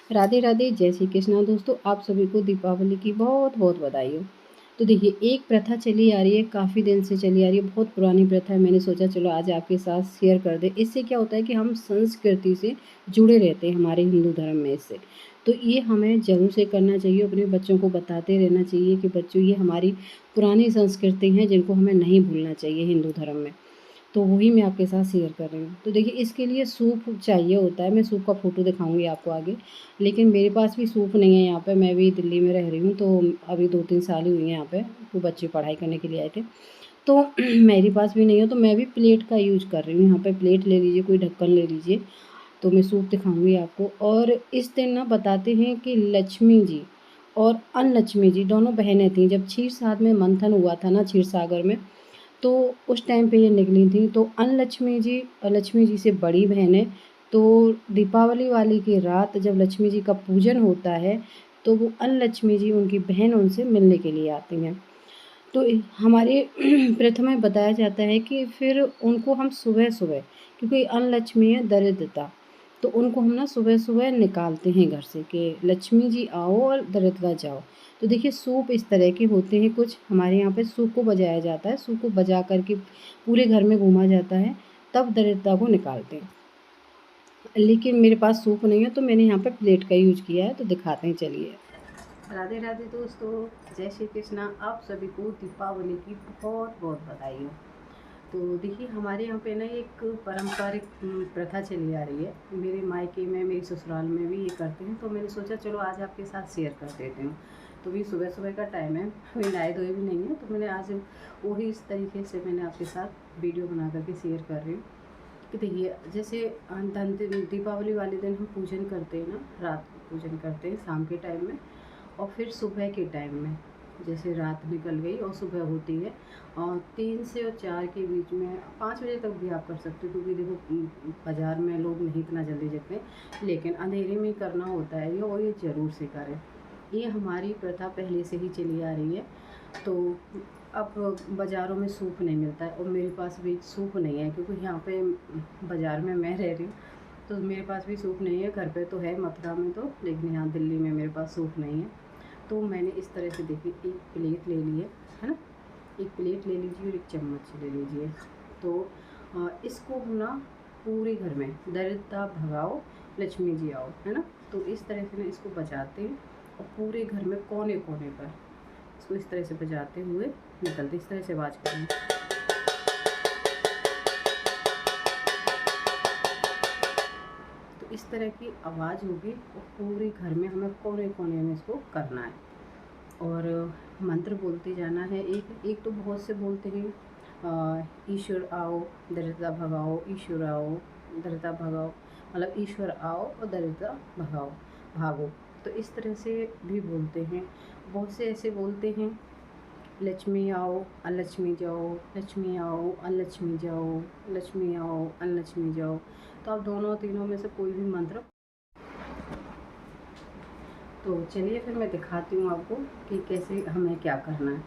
राधे राधे, जय श्री कृष्णा। दोस्तों, आप सभी को दीपावली की बहुत बहुत बधाई हो। तो देखिए, एक प्रथा चली आ रही है, काफ़ी दिन से चली आ रही है, बहुत पुरानी प्रथा है। मैंने सोचा चलो आज आपके साथ शेयर कर दें। इससे क्या होता है कि हम संस्कृति से जुड़े रहते हैं, हमारे हिंदू धर्म में इससे। तो ये हमें ज़रूर से करना चाहिए, अपने बच्चों को बताते रहना चाहिए कि बच्चों, ये हमारी पुरानी संस्कृति हैं जिनको हमें नहीं भूलना चाहिए हिंदू धर्म में। तो वही मैं आपके साथ शेयर कर रही हूँ। तो देखिए, इसके लिए सूप चाहिए होता है। मैं सूप का फ़ोटो दिखाऊँगी आपको आगे। लेकिन मेरे पास भी सूप नहीं है यहाँ पे। मैं भी दिल्ली में रह रही हूँ, तो अभी 2-3 साल ही हुई हैं यहाँ पे। तो बच्चे पढ़ाई करने के लिए आए थे। तो मेरे पास भी नहीं है, तो मैं भी प्लेट का यूज़ कर रही हूँ। यहाँ पे प्लेट ले लीजिए, कोई ढक्कन ले लीजिए। तो मैं सूप दिखाऊँगी आपको। और इस दिन ना बताते हैं कि लक्ष्मी जी और अनलक्ष्मी जी दोनों बहनें थीं। जब क्षीरसागर में मंथन हुआ था ना, क्षीरसागर में, तो उस टाइम पे ये निकली थी। तो अनलक्ष्मी जी लक्ष्मी जी से बड़ी बहन है। तो दीपावली वाली की रात जब लक्ष्मी जी का पूजन होता है, तो वो अनलक्ष्मी जी, उनकी बहन, उनसे मिलने के लिए आती हैं। तो हमारे प्रथा में बताया जाता है कि फिर उनको हम सुबह-सुबह, क्योंकि अनलक्ष्मी है दरिद्रता, तो उनको हम ना सुबह-सुबह निकालते हैं घर से कि लक्ष्मी जी आओ और दरिद्रता जाओ। तो देखिए, सूप इस तरह के होते हैं कुछ। हमारे यहाँ पे सूप को बजाया जाता है, सूप को बजा कर के पूरे घर में घूमा जाता है, तब दरिद्रता को निकालते हैं। लेकिन मेरे पास सूप नहीं है, तो मैंने यहाँ पे प्लेट का यूज़ किया है, तो दिखाते हैं, चलिए। राधे राधे दोस्तों, जय श्री कृष्णा। आप सभी को दीपावली की बहुत बहुत बधाई हो। तो देखिए, हमारे यहाँ पे ना एक पारंपरिक प्रथा चली आ रही है। मेरे मायके में, मेरे ससुराल में भी ये करते हैं, तो मैंने सोचा चलो आज आपके साथ शेयर कर देती हूँ। तो भी सुबह सुबह का टाइम है, कोई नहाए धोए भी नहीं है, तो मैंने आज वही इस तरीके से मैंने आपके साथ वीडियो बना करके शेयर कर रही हूँ कि देखिए, जैसे दीपावली वाले दिन हम पूजन करते हैं ना, रात को पूजन करते हैं शाम के टाइम में, और फिर सुबह के टाइम में, जैसे रात निकल गई और सुबह होती है, और 3 से और 4 के बीच में, 5 बजे तक भी आप कर सकते हो, क्योंकि देखो बाज़ार में लोग नहीं इतना जल्दी जगते, लेकिन अंधेरे में ही करना होता है ये, और ये ज़रूर से करें। ये हमारी प्रथा पहले से ही चली आ रही है। तो अब बाज़ारों में सूप नहीं मिलता है, और मेरे पास भी सूप नहीं है, क्योंकि यहाँ पे बाज़ार में मैं रह रही हूँ, तो मेरे पास भी सूप नहीं है। घर पे तो है मथुरा में तो, लेकिन यहाँ दिल्ली में मेरे पास सूप नहीं है। तो मैंने इस तरह से देखिए, एक प्लेट ले ली है ना, एक प्लेट ले लीजिए और एक चम्मच ले लीजिए। तो इसको हम ना पूरे घर में दरिद्रता भगाओ, लक्ष्मी जी आओ, है ना। तो इस तरह से ना इसको बजाते हैं, और पूरे घर में कोने कोने पर इसको इस तरह से बजाते हुए निकलते, इस तरह से आवाज़ करेंगे। तो इस तरह की आवाज़ होगी, और पूरे घर में हमें कोने कोने में इसको करना है, और मंत्र बोलते जाना है। एक एक तो बहुत से बोलते हैं, ईश्वर आओ दरिद्रता भगाओ, ईश्वर आओ दरिद्रता भगाओ, मतलब ईश्वर आओ और दरिद्रता भगाओ, भागो। तो इस तरह से भी बोलते हैं। बहुत से ऐसे बोलते हैं, लक्ष्मी आओ अनलक्ष्मी जाओ, लक्ष्मी आओ अनलक्ष्मी जाओ, लक्ष्मी आओ अनलक्ष्मी जाओ। तो आप दोनों तीनों में से कोई भी मंत्र। तो चलिए फिर मैं दिखाती हूँ आपको कि कैसे हमें क्या करना है।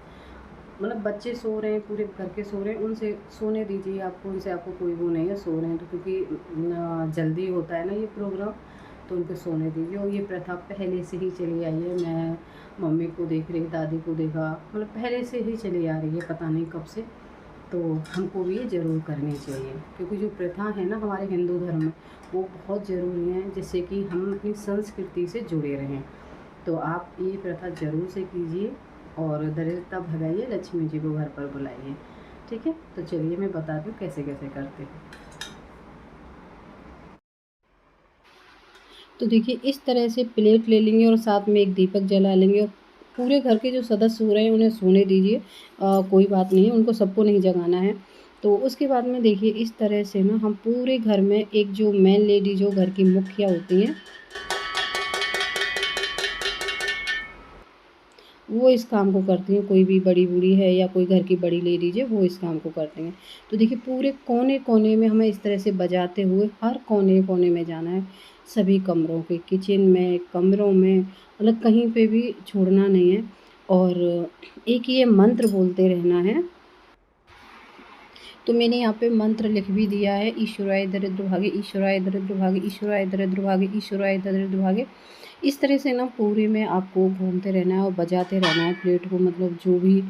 मतलब बच्चे सो रहे हैं, पूरे घर के सो रहे हैं, उनसे सोने दीजिए आपको, उनसे आपको कोई वो नहीं है, सो रहे हैं तो, क्योंकि जल्दी होता है ना ये प्रोग्राम, तो उनको सोने दीजिए। और ये प्रथा पहले से ही चली आई है। मैं मम्मी को देख रही, दादी को देखा, मतलब पहले से ही चली आ रही है, पता नहीं कब से। तो हमको भी ये ज़रूर करनी चाहिए, क्योंकि जो प्रथा है ना हमारे हिंदू धर्म में, वो बहुत ज़रूरी है, जिससे कि हम अपनी संस्कृति से जुड़े रहें। तो आप ये प्रथा ज़रूर से कीजिए, और दरिद्रता भगाइए, लक्ष्मी जी को घर पर बुलाइए। ठीक है, तो चलिए मैं बताती हूँ कैसे कैसे करते हैं। तो देखिए, इस तरह से प्लेट ले लेंगे और साथ में एक दीपक जला लेंगे, और पूरे घर के जो सदस्य सो रहे हैं उन्हें सोने दीजिए। कोई बात नहीं है, उनको सबको नहीं जगाना है। तो उसके बाद में देखिए, इस तरह से ना हम पूरे घर में, एक जो मेन लेडी, जो घर की मुखिया होती हैं, वो इस काम को करती हैं। कोई भी बड़ी बूढ़ी है या कोई घर की बड़ी लेडीज़ है, वो इस काम को करती हैं। तो देखिए, पूरे कोने-कोने में हमें इस तरह से बजाते हुए हर कोने-कोने में जाना है। सभी कमरों के, किचन में, कमरों में, मतलब कहीं पे भी छोड़ना नहीं है। और एक ये मंत्र बोलते रहना है। तो मैंने यहाँ पे मंत्र लिख भी दिया है, ईश्वराय दरिद्र भागे, ईश्वराय दरिद्र भागे, ईश्वराय दरिद्र भागे, ईश्वराय दरिद्र भागे। इस तरह से ना पूरे में आपको घूमते रहना है और बजाते रहना है प्लेट को, मतलब जो भी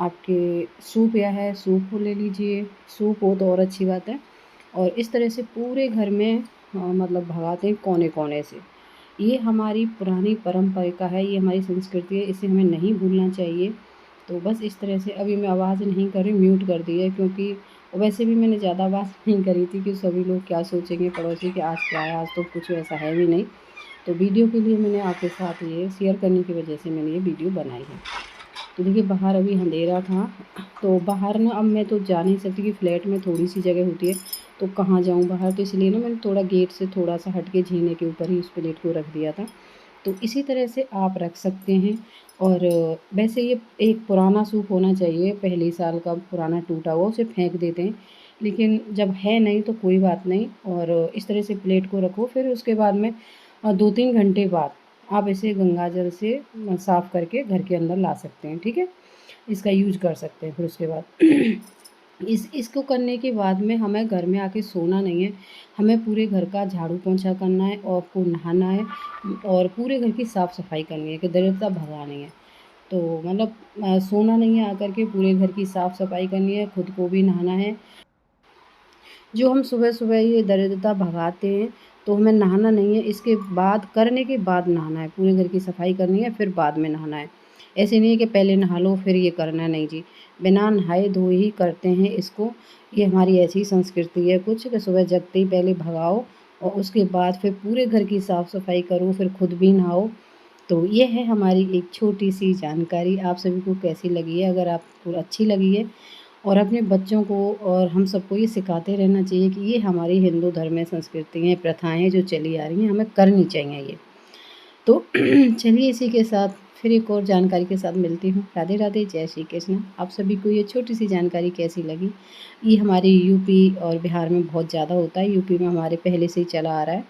आपके सूप या है सूप को ले लीजिए, सूप हो तो और अच्छी बात है। और इस तरह से पूरे घर में मतलब भगाते हैं कोने कोने से। ये हमारी पुरानी परंपरा है, ये हमारी संस्कृति है, इसे हमें नहीं भूलना चाहिए। तो बस इस तरह से अभी मैं आवाज़ नहीं कर रही, म्यूट कर दी है, क्योंकि वैसे भी मैंने ज़्यादा आवाज़ नहीं करी थी कि सभी लोग क्या सोचेंगे पड़ोसी कि आज क्या है, आज तो कुछ ऐसा है भी नहीं। तो वीडियो के लिए मैंने आपके साथ ये शेयर करने की वजह से मैंने ये वीडियो बनाई है। तो देखिए बाहर अभी अंधेरा था, तो बाहर ना अब मैं तो जा नहीं सकती कि फ्लैट में थोड़ी सी जगह होती है तो कहाँ जाऊँ बाहर, तो इसलिए ना मैंने थोड़ा गेट से थोड़ा सा हट के जीने के ऊपर ही उस प्लेट को रख दिया था। तो इसी तरह से आप रख सकते हैं। और वैसे ये एक पुराना सूप होना चाहिए, पहले साल का पुराना टूटा हुआ, उसे फेंक देते हैं, लेकिन जब है नहीं तो कोई बात नहीं। और इस तरह से प्लेट को रखो, फिर उसके बाद में 2-3 घंटे बाद आप इसे गंगा जल से साफ़ करके घर के अंदर ला सकते हैं, ठीक है? इसका यूज कर सकते हैं। फिर उसके बाद इसको करने के बाद में हमें घर में आके सोना नहीं है, हमें पूरे घर का झाड़ू पोंछा करना है और आपको नहाना है और पूरे घर की साफ़ सफाई करनी है कि दरिद्रता भगानी है। तो मतलब सोना नहीं है, आकर के पूरे घर की साफ़ सफाई करनी है, खुद को भी नहाना है। जो हम सुबह-सुबह ये दरिद्रता भगाते हैं, तो हमें नहाना नहीं है, इसके बाद करने के बाद नहाना है, पूरे घर की सफाई करनी है, फिर बाद में नहाना है। ऐसे नहीं है कि पहले नहा लो फिर ये करना, नहीं जी, बिना नहाए धोए ही करते हैं इसको। ये हमारी ऐसी संस्कृति है कुछ कि सुबह जगते ही पहले भगाओ और उसके बाद फिर पूरे घर की साफ़ सफाई करो, फिर खुद भी नहाओ। तो ये है हमारी एक छोटी-सी जानकारी, आप सभी को कैसी लगी है? अगर आपको अच्छी लगी है और अपने बच्चों को और हम सबको ये सिखाते रहना चाहिए कि ये हमारी हिंदू धर्म में संस्कृति हैं, प्रथाएँ हैं जो चली आ रही हैं, हमें करनी चाहिए ये। तो चलिए इसी के साथ फिर एक और जानकारी के साथ मिलती हूँ। राधे राधे, जय श्री कृष्ण। आप सभी को ये छोटी-सी जानकारी कैसी लगी? ये हमारी यूपी और बिहार में बहुत ज़्यादा होता है, यूपी में हमारे पहले से ही चला आ रहा है।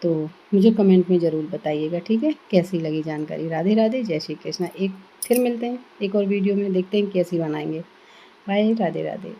तो मुझे कमेंट में ज़रूर बताइएगा, ठीक है? कैसी लगी जानकारी? राधे राधे, जय श्री कृष्ण। एक फिर मिलते हैं एक और वीडियो में, देखते हैं कैसी बनाएँगे। बाय, राधे राधे।